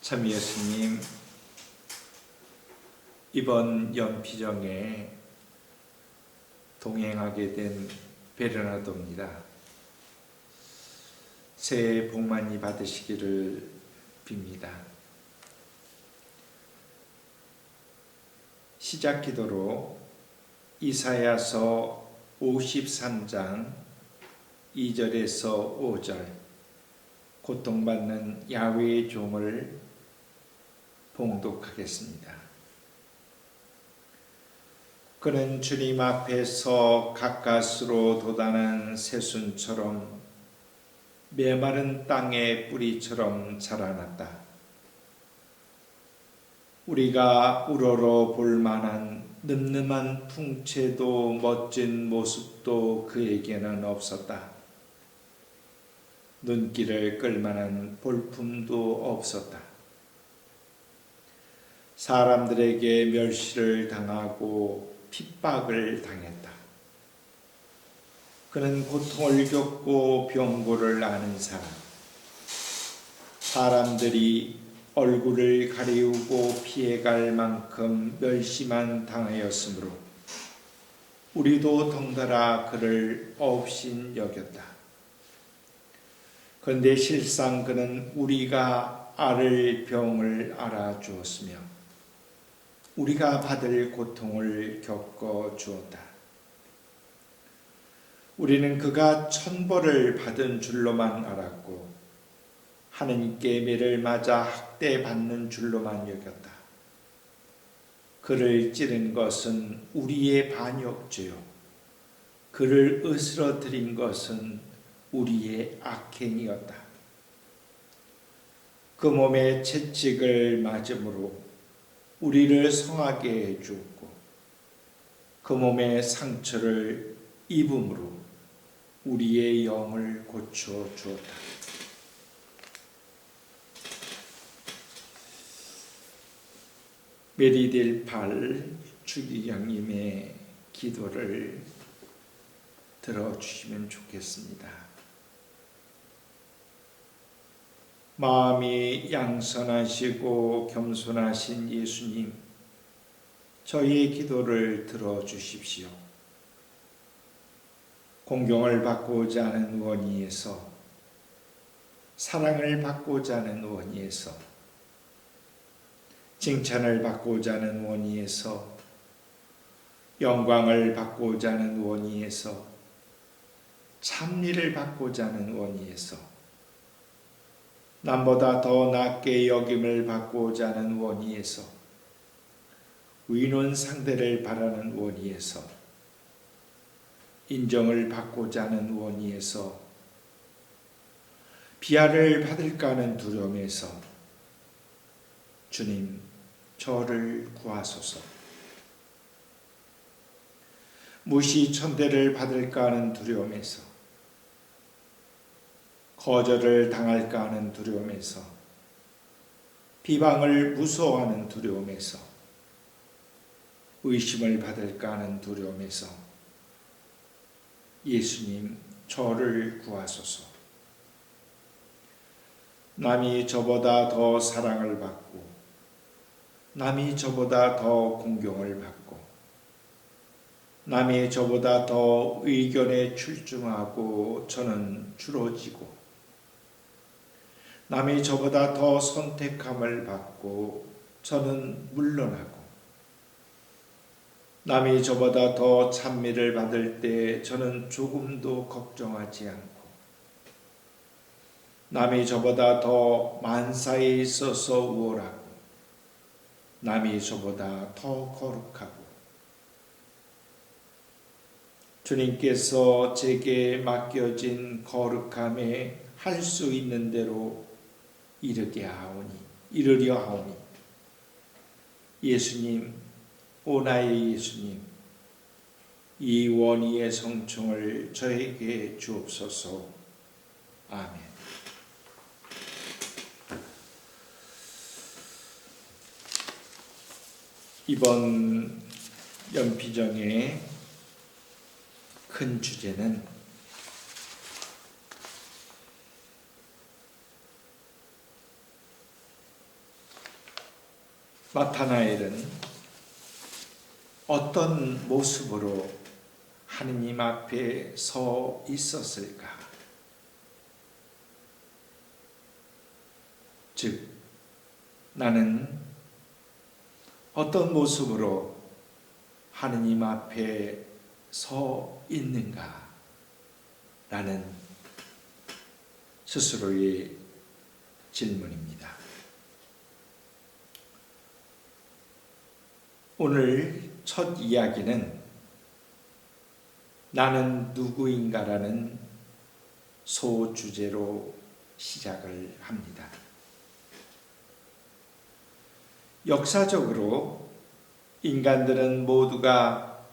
참 예수님, 이번 연피정에 동행하게 된 베르나도입니다. 새해 복 많이 받으시기를 빕니다. 시작 기도로 이사야서 53장 2절에서 5절 고통받는 야훼의 종을 봉독하겠습니다. 그는 주님 앞에서 가까스로 돋아난 새순처럼 메마른 땅의 뿌리처럼 자라났다. 우리가 우러러 볼 만한 늠름한 풍채도 멋진 모습도 그에게는 없었다. 눈길을 끌만한 볼품도 없었다. 사람들에게 멸시를 당하고 핍박을 당했다. 그는 고통을 겪고 병고를 앓은 사람, 사람들이 얼굴을 가리우고 피해갈 만큼 멸시만 당하였으므로 우리도 덩달아 그를 없인 여겼다. 그런데 실상 그는 우리가 앓을 병을 알아주었으며 우리가 받을 고통을 겪어 주었다. 우리는 그가 천벌을 받은 줄로만 알았고 하느님께 매를 맞아 학대받는 줄로만 여겼다. 그를 찌른 것은 우리의 반역죄요 그를 으스러뜨린 것은 우리의 악행이었다. 그 몸에 채찍을 맞음으로 우리를 성하게 해주었고 그 몸에 상처를 입음으로 우리의 영을 고쳐 주었다. 메리딜팔 주기경님의 기도를 들어주시면 좋겠습니다. 마음이 양선하시고 겸손하신 예수님, 저희의 기도를 들어주십시오. 공경을 받고자 하는 원의에서, 사랑을 받고자 하는 원의에서, 칭찬을 받고자 하는 원의에서, 영광을 받고자 하는 원의에서, 참리를 받고자 하는 원의에서, 남보다 더 낮게 여김을 받고자 하는 원의에서, 의논 상대를 바라는 원의에서, 인정을 받고자 하는 원의에서, 비하를 받을까 하는 두려움에서 주님, 저를 구하소서. 무시 천대를 받을까 하는 두려움에서, 거절을 당할까 하는 두려움에서, 비방을 무서워하는 두려움에서, 의심을 받을까 하는 두려움에서 예수님, 저를 구하소서. 남이 저보다 더 사랑을 받고 남이 저보다 더 공경을 받고 남이 저보다 더 의견에 출중하고 저는 줄어지고 남이 저보다 더 선택함을 받고 저는 물러나고 남이 저보다 더 찬미를 받을 때 저는 조금도 걱정하지 않고 남이 저보다 더 만사에 있어서 우월하고 남이 저보다 더 거룩하고 주님께서 제게 맡겨진 거룩함에 할 수 있는 대로 이르려 하오니 예수님, 오나의 예수님, 이 원의의 성충을 저에게 주옵소서. 아멘. 이번 연피정의 큰 주제는 나타나엘은 어떤 모습으로 하느님 앞에 서 있었을까? 즉, 나는 어떤 모습으로 하느님 앞에 서 있는가? 라는 스스로의 질문입니다. 오늘 첫 이야기는 나는 누구인가라는 소주제로 시작을 합니다. 역사적으로 인간들은 모두가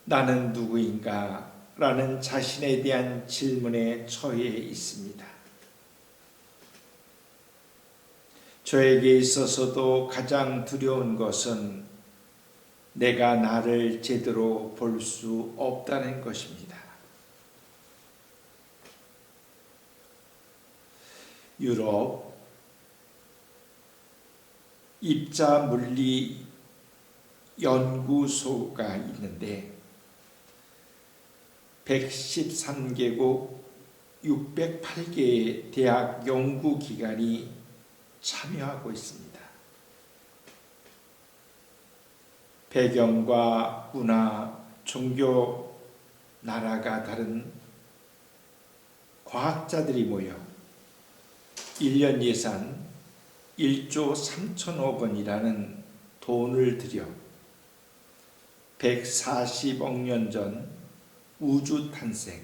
나는 누구인가 라는 자신에 대한 질문에 처해 있습니다. 저에게 있어서도 가장 두려운 것은 내가 나를 제대로 볼 수 없다는 것입니다. 유럽 입자물리 연구소가 있는데 113개국 608개의 대학 연구기관이 참여하고 있습니다. 배경과 문화, 종교, 나라가 다른 과학자들이 모여 1년 예산 1조 3천억 원이라는 돈을 들여 140억 년 전 우주 탄생,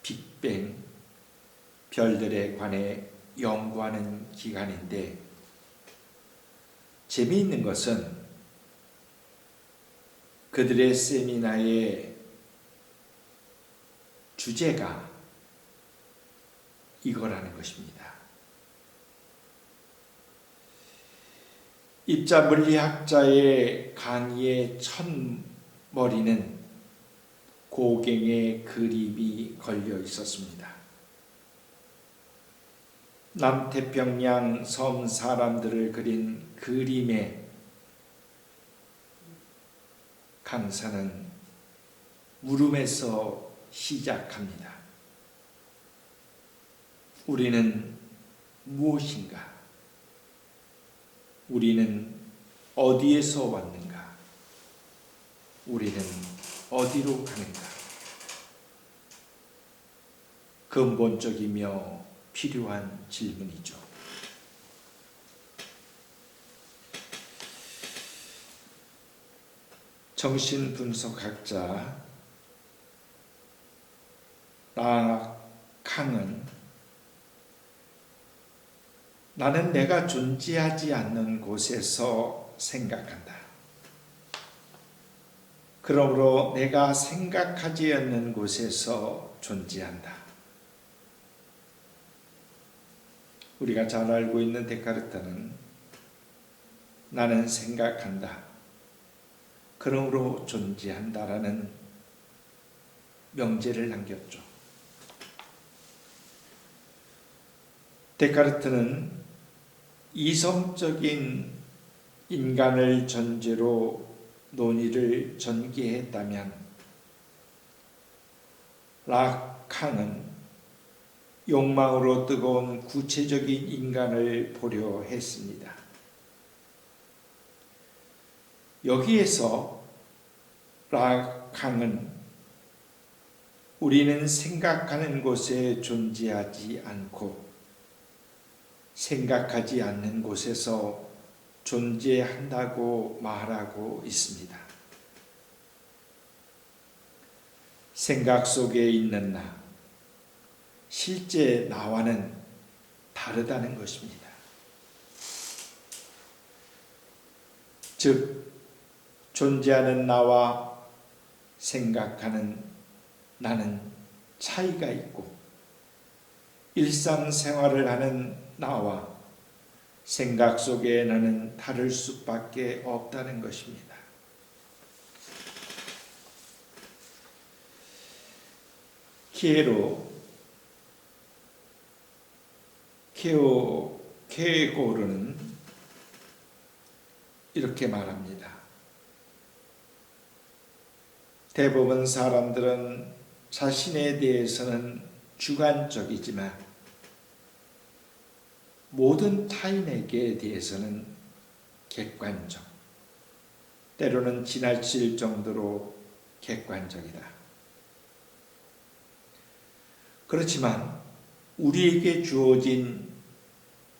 빅뱅, 별들에 관해 연구하는 기관인데 재미있는 것은 그들의 세미나의 주제가 이거라는 것입니다. 입자물리학자의 강의의 첫 머리는 고갱의 그림이 걸려 있었습니다. 남태평양 섬 사람들을 그린 그림의 강사는 물음에서 시작합니다. 우리는 무엇인가? 우리는 어디에서 왔는가? 우리는 어디로 가는가? 근본적이며 필요한 질문이죠. 정신분석학자 락캉은 나는 내가 존재하지 않는 곳에서 생각한다. 그러므로 내가 생각하지 않는 곳에서 존재한다. 우리가 잘 알고 있는 데카르트는 나는 생각한다. 그러므로 존재한다라는 명제를 남겼죠. 데카르트는 이성적인 인간을 전제로 논의를 전개했다면 락캉은 욕망으로 뜨거운 구체적인 인간을 보려 했습니다. 여기에서 락캉은 우리는 생각하는 곳에 존재하지 않고 생각하지 않는 곳에서 존재한다고 말하고 있습니다. 생각 속에 있는 나, 실제 나와는 다르다는 것입니다. 즉, 존재하는 나와 생각하는 나는 차이가 있고 일상생활을 하는 나와 생각 속의 나는 다를 수밖에 없다는 것입니다. 케고르는 이렇게 말합니다. 대부분 사람들은 자신에 대해서는 주관적이지만 모든 타인에게 대해서는 객관적, 때로는 지나칠 정도로 객관적이다. 그렇지만 우리에게 주어진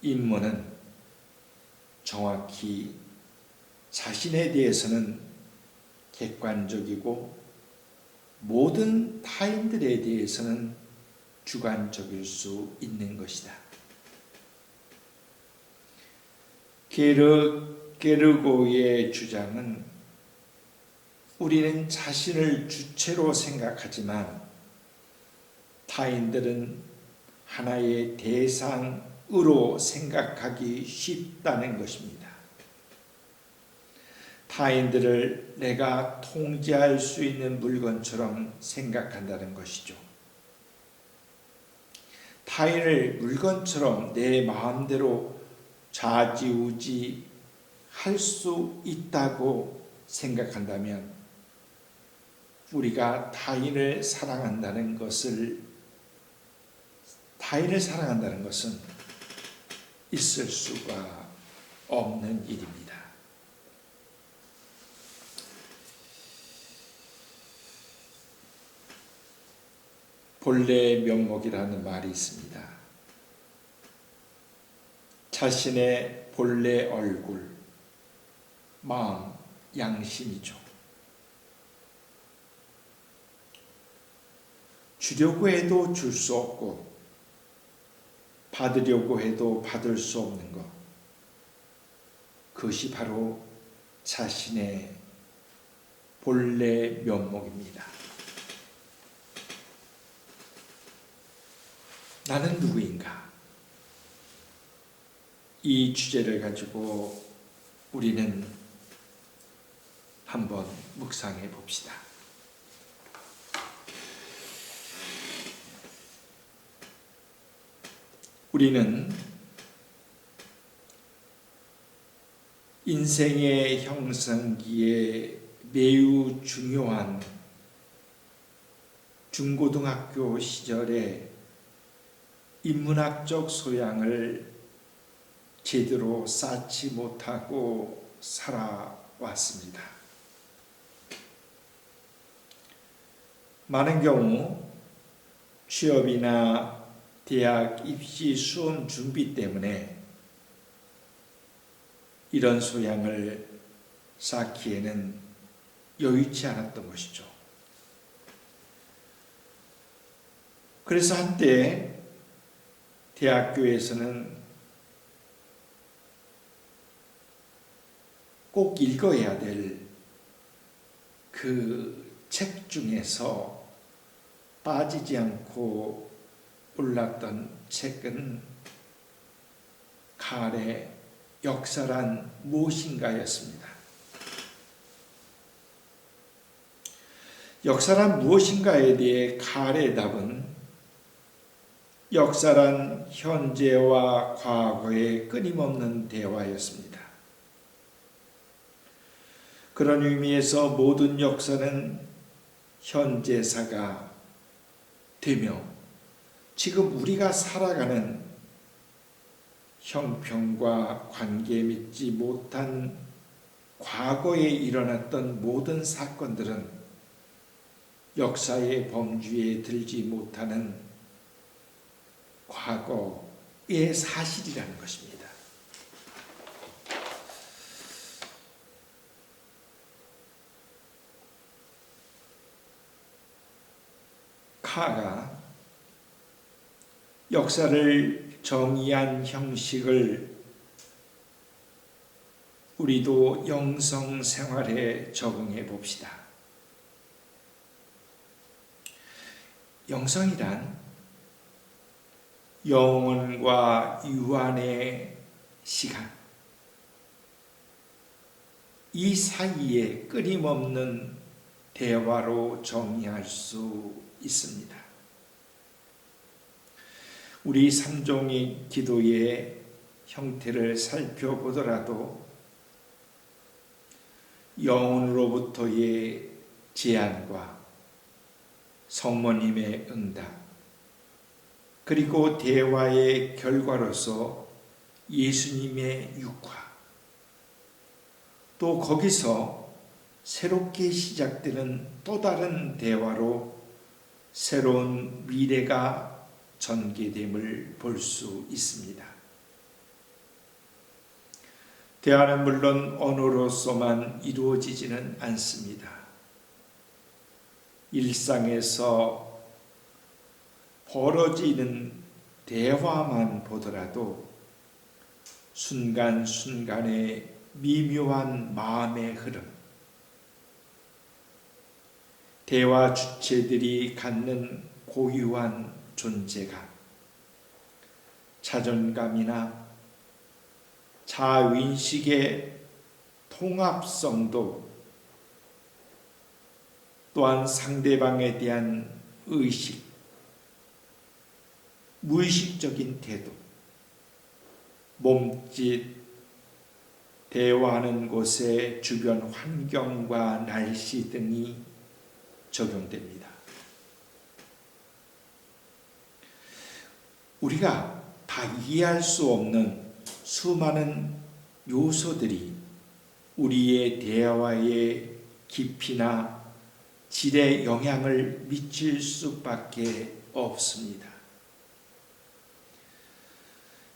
임무는 정확히 자신에 대해서는 객관적이고 모든 타인들에 대해서는 주관적일 수 있는 것이다. 게르고의 주장은 우리는 자신을 주체로 생각하지만 타인들은 하나의 대상으로 생각하기 쉽다는 것입니다. 타인들을 내가 통제할 수 있는 물건처럼 생각한다는 것이죠. 타인을 물건처럼 내 마음대로 좌지우지 할 수 있다고 생각한다면 우리가 타인을 사랑한다는 것은 있을 수가 없는 일입니다. 본래의 면목이라는 말이 있습니다. 자신의 본래 얼굴, 마음, 양심이죠. 주려고 해도 줄 수 없고 받으려고 해도 받을 수 없는 것, 그것이 바로 자신의 본래 면목입니다. 나는 누구인가? 이 주제를 가지고 우리는 한번 묵상해 봅시다. 우리는 인생의 형성기에 매우 중요한 중고등학교 시절에 인문학적 소양을 제대로 쌓지 못하고 살아왔습니다. 많은 경우 취업이나 대학 입시 수험 준비 때문에 이런 소양을 쌓기에는 여의치 않았던 것이죠. 그래서 한때 대학교에서는 꼭 읽어야 될 그 책 중에서 빠지지 않고 올랐던 책은 칼의 역사란 무엇인가였습니다. 역사란 무엇인가에 대해 칼의 답은 역사란 현재와 과거의 끊임없는 대화였습니다. 그런 의미에서 모든 역사는 현재사가 되며 지금 우리가 살아가는 형편과 관계 맺지 못한 과거에 일어났던 모든 사건들은 역사의 범주에 들지 못하는 과거의 사실이라는 것입니다. 카가 역사를 정의한 형식을 우리도 영성 생활에 적응해 봅시다. 영성이란 영혼과 유한의 시간, 이 사이에 끊임없는 대화로 정의할 수 있습니다. 우리 삼종의 기도의 형태를 살펴보더라도 영혼으로부터의 제안과 성모님의 응답, 그리고 대화의 결과로서 예수님의 육화, 또 거기서 새롭게 시작되는 또 다른 대화로 새로운 미래가 전개됨을 볼 수 있습니다. 대화는 물론 언어로서만 이루어지지는 않습니다. 일상에서 벌어지는 대화만 보더라도 순간순간의 미묘한 마음의 흐름, 대화 주체들이 갖는 고유한 존재감, 자존감이나 자의식의 통합성도, 또한 상대방에 대한 의식, 무의식적인 태도, 몸짓, 대화하는 곳의 주변 환경과 날씨 등이 적용됩니다. 우리가 다 이해할 수 없는 수많은 요소들이 우리의 대화의 깊이나 질에 영향을 미칠 수밖에 없습니다.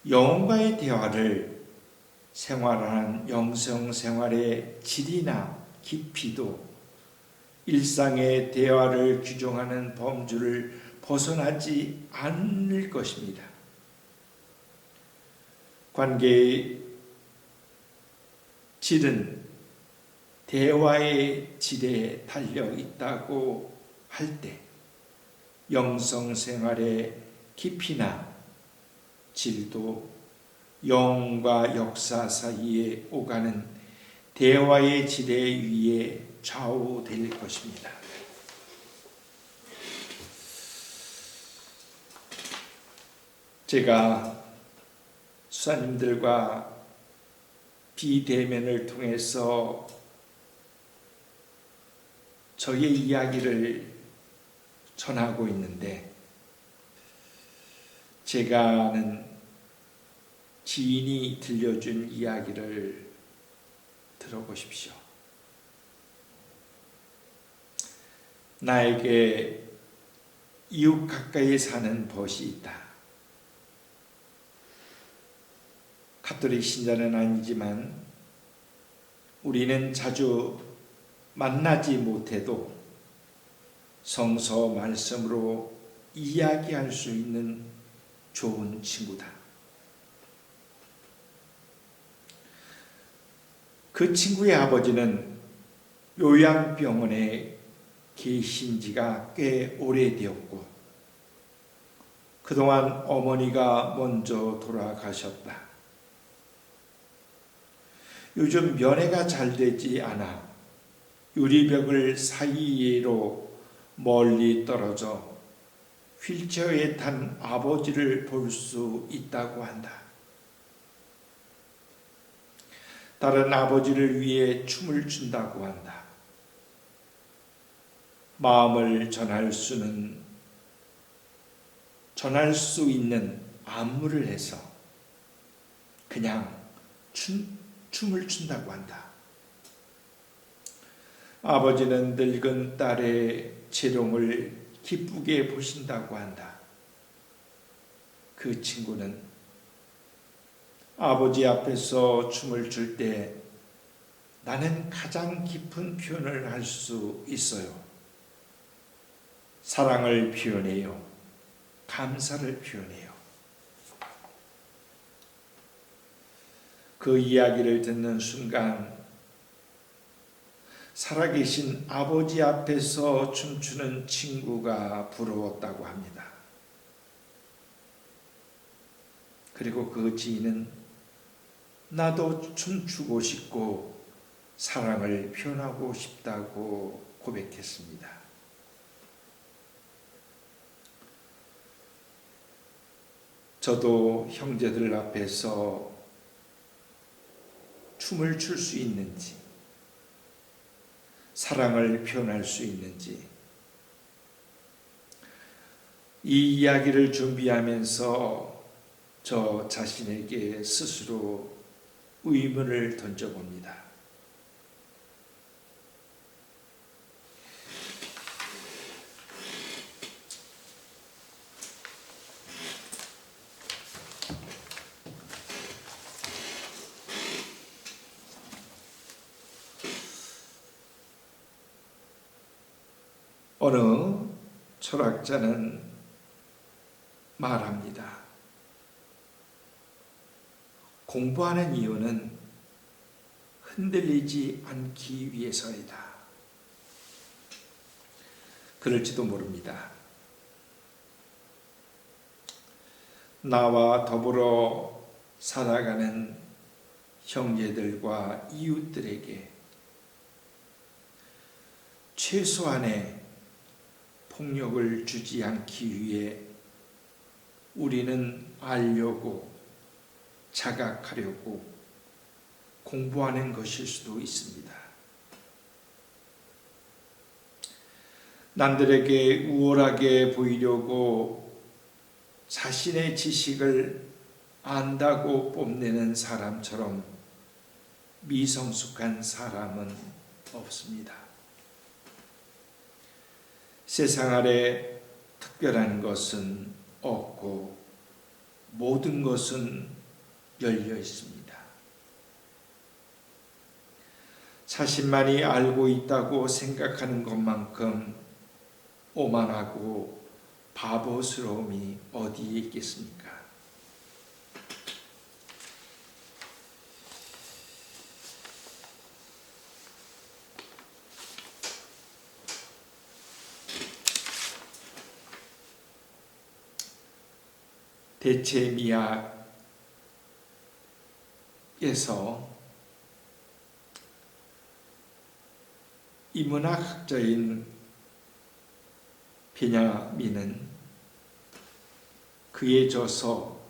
영혼과의 대화를 생활하는 영성생활의 질이나 깊이도 일상의 대화를 규정하는 범주를 벗어나지 않을 것입니다. 관계의 질은 대화의 질에 달려 있다고 할 때 영성생활의 깊이나 질도 영과 역사 사이에 오가는 대화의 질에 의해 좌우될 것입니다. 제가 수사님들과 비대면을 통해서 저의 이야기를 전하고 있는데, 제가 아는 지인이 들려준 이야기를 들어보십시오. 나에게 이웃 가까이 사는 벗이 있다. 가톨릭 신자는 아니지만 우리는 자주 만나지 못해도 성서 말씀으로 이야기할 수 있는 좋은 친구다. 그 친구의 아버지는 요양병원에 계신 지가 꽤 오래되었고, 그동안 어머니가 먼저 돌아가셨다. 요즘 면회가 잘 되지 않아 유리벽을 사이로 멀리 떨어져 휠체어에 탄 아버지를 볼 수 있다고 한다. 다른 아버지를 위해 춤을 춘다고 한다. 마음을 전할 수 있는 안무를 해서 그냥 춤을 춘다고 한다. 아버지는 늙은 딸의 재롱을 기쁘게 보신다고 한다. 그 친구는 아버지 앞에서 춤을 출 때 나는 가장 깊은 표현을 할 수 있어요. 사랑을 표현해요. 감사를 표현해요. 그 이야기를 듣는 순간 살아계신 아버지 앞에서 춤추는 친구가 부러웠다고 합니다. 그리고 그 지인은 나도 춤추고 싶고 사랑을 표현하고 싶다고 고백했습니다. 저도 형제들 앞에서 춤을 출 수 있는지, 사랑을 표현할 수 있는지, 이 이야기를 준비하면서 저 자신에게 스스로 의문을 던져봅니다. 어느 철학자는 말합니다. 공부하는 이유는 흔들리지 않기 위해서이다. 그럴지도 모릅니다. 나와 더불어 살아가는 형제들과 이웃들에게 최소한의 폭력을 주지 않기 위해 우리는 알려고, 자각하려고 공부하는 것일 수도 있습니다. 남들에게 우월하게 보이려고 자신의 지식을 안다고 뽐내는 사람처럼 미성숙한 사람은 없습니다. 세상 아래 특별한 것은 없고 모든 것은 열려 있습니다. 자신만이 알고 있다고 생각하는 것만큼 오만하고 바보스러움이 어디에 있겠습니까? 대체미학에서 인문학학자인 베냐민은 그의 저서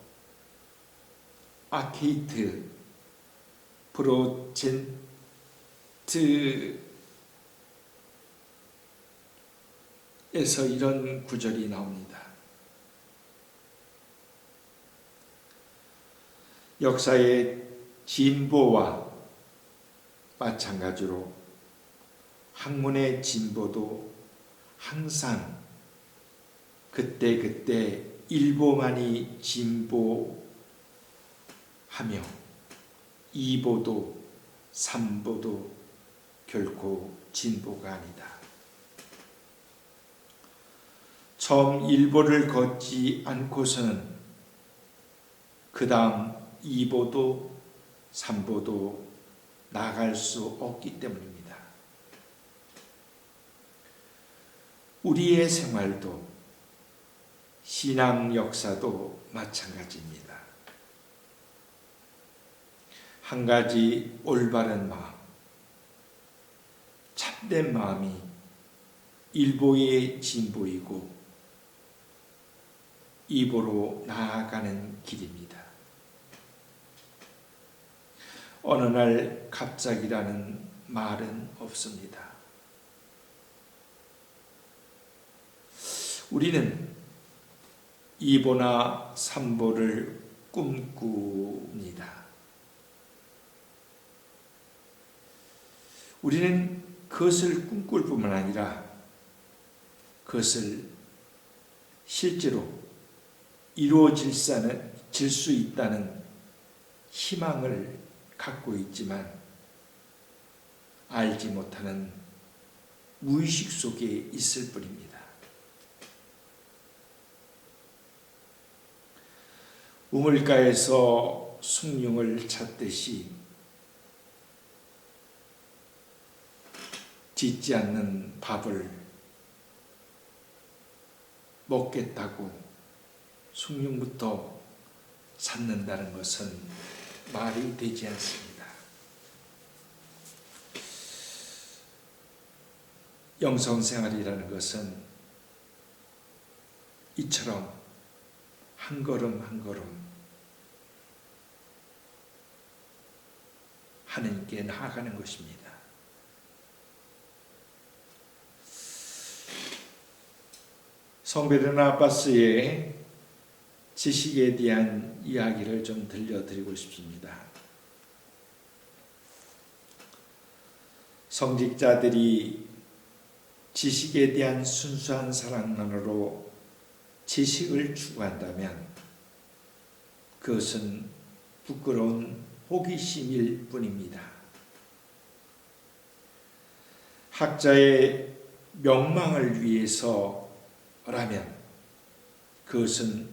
아케이트 프로젠트에서 이런 구절이 나옵니다. 역사의 진보와 마찬가지로 학문의 진보도 항상 그때그때 일보만이 진보하며 이보도 삼보도 결코 진보가 아니다. 처음 일보를 걷지 않고서는 그 다음 2보도 3보도 나갈 수 없기 때문입니다. 우리의 생활도 신앙 역사도 마찬가지입니다. 한 가지 올바른 마음, 참된 마음이 일보의 진보이고 2보로 나아가는 길입니다. 어느 날 갑자기라는 말은 없습니다. 우리는 2보나 3보를 꿈꿉니다. 우리는 그것을 꿈꿀 뿐만 아니라 그것을 실제로 이루어질 수 있다는 희망을 갖고 있지만 알지 못하는 무의식 속에 있을 뿐입니다. 우물가에서 숭늉을 찾듯이 짓지 않는 밥을 먹겠다고 숭늉부터 찾는다는 것은 말이 되지 않습니다. 영성생활이라는 것은 이처럼 한 걸음 한 걸음 하나님께 나아가는 것입니다. 성베르나 바스의 지식에 대한 이야기를 좀 들려드리고 싶습니다. 성직자들이 지식에 대한 순수한 사랑만으로 지식을 추구한다면 그것은 부끄러운 호기심일 뿐입니다. 학자의 명망을 위해서라면 그것은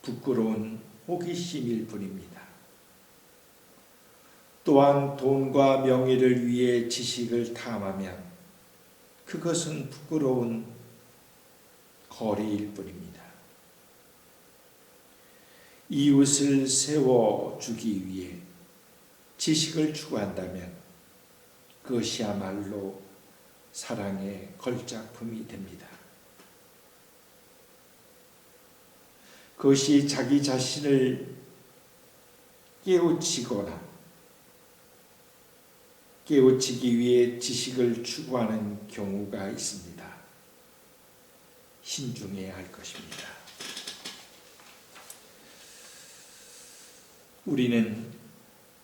부끄러운 호기심일 뿐입니다. 또한 돈과 명예를 위해 지식을 탐하면 그것은 부끄러운 거리일 뿐입니다. 이웃을 세워주기 위해 지식을 추구한다면 그것이야말로 사랑의 걸작품이 됩니다. 그것이 자기 자신을 깨우치기 위해 지식을 추구하는 경우가 있습니다. 신중해야 할 것입니다. 우리는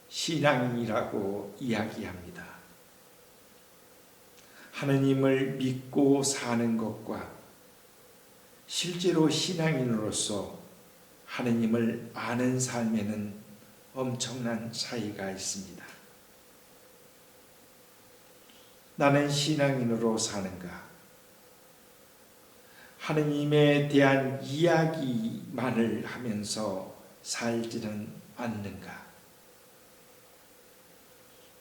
신앙이라고 이야기합니다. 하느님을 믿고 사는 것과 실제로 신앙인으로서 하느님을 아는 삶에는 엄청난 차이가 있습니다. 나는 신앙인으로 사는가? 하느님에 대한 이야기만을 하면서 살지는 않는가?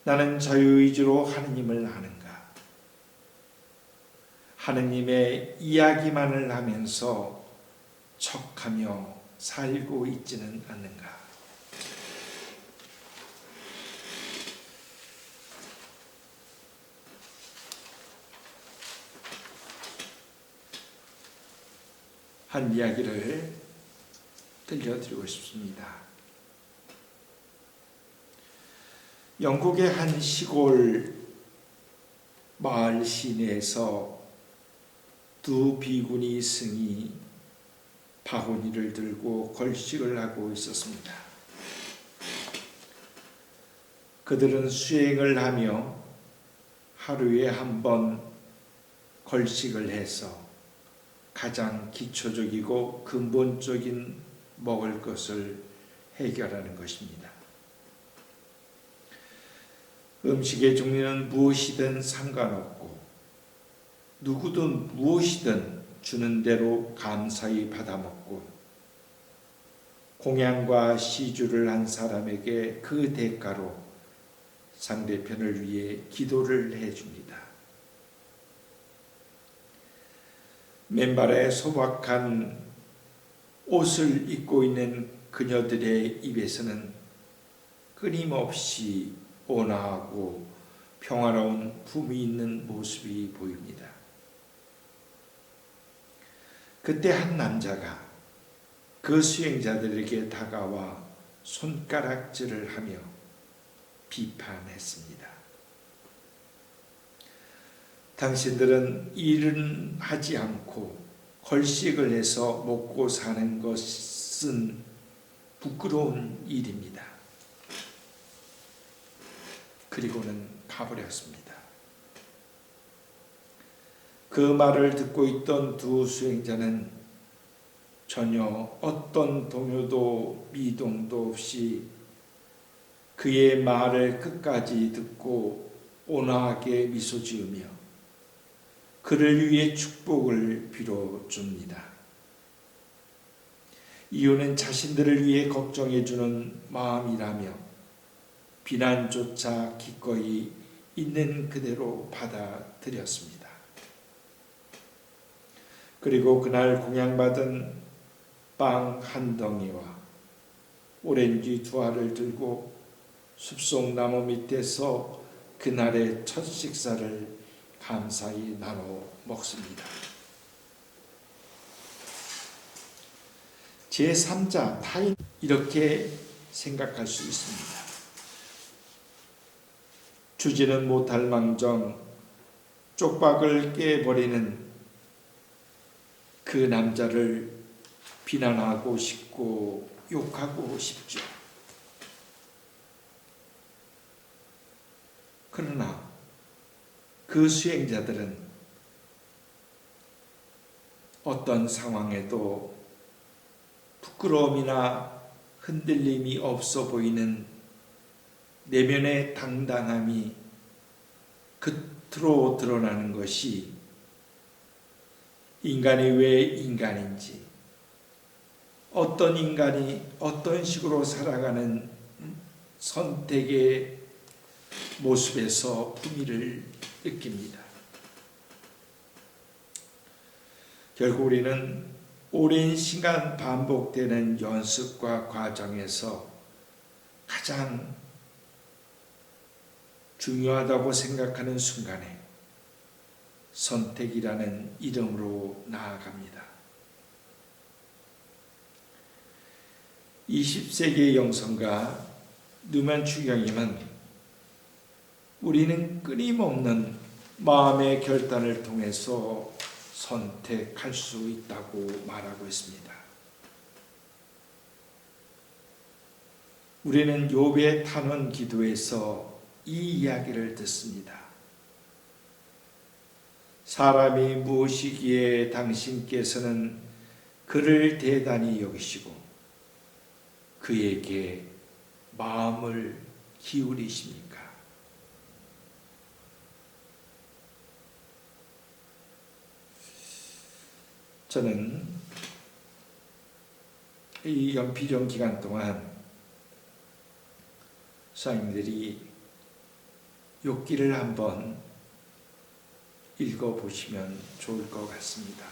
나는 자유의지로 하느님을 아는가? 하느님의 이야기만을 하면서 척하며 살고 있지는 않는가? 한 이야기를 들려드리고 싶습니다. 영국의 한 시골 마을 시내에서 두 비구니 승이 바구니를 들고 걸식을 하고 있었습니다. 그들은 수행을 하며 하루에 한 번 걸식을 해서 가장 기초적이고 근본적인 먹을 것을 해결하는 것입니다. 음식의 종류는 무엇이든 상관없고 누구든 무엇이든 주는 대로 감사히 받아먹고 공양과 시주를 한 사람에게 그 대가로 상대편을 위해 기도를 해줍니다. 맨발에 소박한 옷을 입고 있는 그녀들의 입에서는 끊임없이 온화하고 평화로운 품이 있는 모습이 보입니다. 그때 한 남자가 그 수행자들에게 다가와 손가락질을 하며 비판했습니다. 당신들은 일은 하지 않고 걸식을 해서 먹고 사는 것은 부끄러운 일입니다. 그리고는 가버렸습니다. 그 말을 듣고 있던 두 수행자는 전혀 어떤 동요도 미동도 없이 그의 말을 끝까지 듣고 온화하게 미소 지으며 그를 위해 축복을 빌어줍니다. 이유는 자신들을 위해 걱정해주는 마음이라며 비난조차 기꺼이 있는 그대로 받아들였습니다. 그리고 그날 공양받은 빵 한 덩이와 오렌지 두 알을 들고 숲속나무 밑에서 그날의 첫 식사를 감사히 나눠 먹습니다. 제3자 타인 이렇게 생각할 수 있습니다. 주지는 못할 망정 쪽박을 깨버리는 그 남자를 비난하고 싶고 욕하고 싶죠. 그러나 그 수행자들은 어떤 상황에도 부끄러움이나 흔들림이 없어 보이는 내면의 당당함이 겉으로 드러나는 것이 인간이 왜 인간인지, 어떤 인간이 어떤 식으로 살아가는 선택의 모습에서 품위를 느낍니다. 결국 우리는 오랜 시간 반복되는 연습과 과정에서 가장 중요하다고 생각하는 순간에 선택이라는 이름으로 나아갑니다. 20세기의 영성가 누만 추경임은 우리는 끊임없는 마음의 결단을 통해서 선택할 수 있다고 말하고 있습니다. 우리는 욥의 탄원 기도에서 이 이야기를 듣습니다. 사람이 무엇이기에 당신께서는 그를 대단히 여기시고 그에게 마음을 기울이십니까? 저는 이 연피정 기간 동안 수사님들이 욥기를 한번 읽어보시면 좋을 것 같습니다.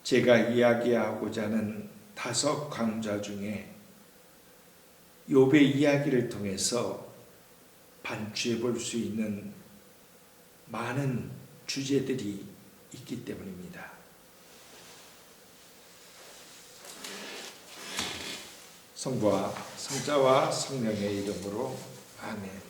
제가 이야기하고자 하는 5 강좌 중에 욥의 이야기를 통해서 반추해 볼 수 있는 많은 주제들이 있기 때문입니다. 성부와 성자와 성령의 이름으로 아멘.